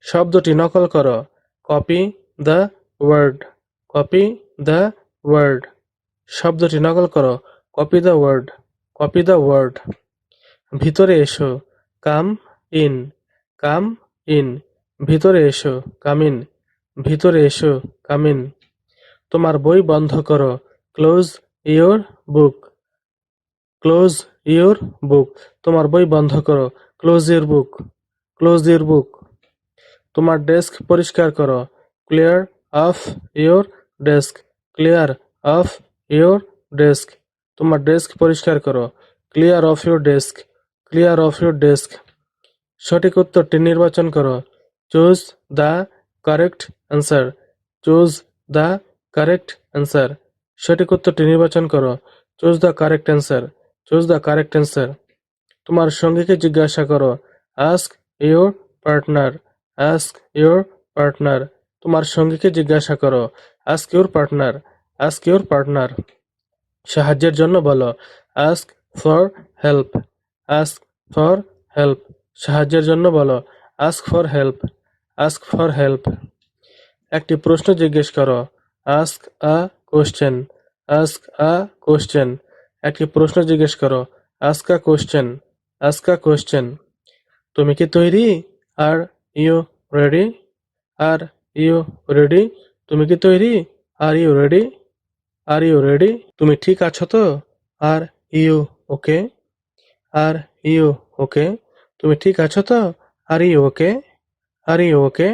শব্দটি নকল করো। Copy the word. Copy the word. শব্দটি নকল করো। Copy the word. Copy the word. ভিতরে এসো। Come in. Come in. ভিতরে এসো। Come in. ভিতরে এসো। Come in. তোমার বই বন্ধ করো। Close your book. Close your book. তোমার বই বন্ধ করো। Close your book. Close your book. তোমার ডেস্ক পরিষ্কার করো। Clear off your desk. Clear off your desk. তোমার ডেস্ক পরিষ্কার করো। Clear off your desk. Clear off your desk. সঠিক উত্তরটি নির্বাচন করো। Choose the correct answer. Choose the correct answer. সঠিক উত্তরটি নির্বাচন করো। Choose the correct answer. Choose the correct answer. তোমার সঙ্গীকে জিজ্ঞাসা করো। Ask your partner. Ask your partner. তোমার সঙ্গীকে জিজ্ঞাসা করো। Ask your partner. Ask your partner. সাহায্যের জন্য বলো। Ask for help. Ask for help. সাহায্যের জন্য বলো। Ask for help. Ask for help. একটি প্রশ্ন জিজ্ঞেস করো। Ask a question. Ask a question. একটি প্রশ্ন জিজ্ঞেস করো। Ask a question. Ask a question. তুমি কি তৈরি? Are you ready? Are you ready? তুমি কি তৈরি? Are you ready? Are you ready? তুমি ঠিক আছো তো? Are you okay? Are you okay? তুমি ঠিক আছো তো? Are you okay? Are you okay?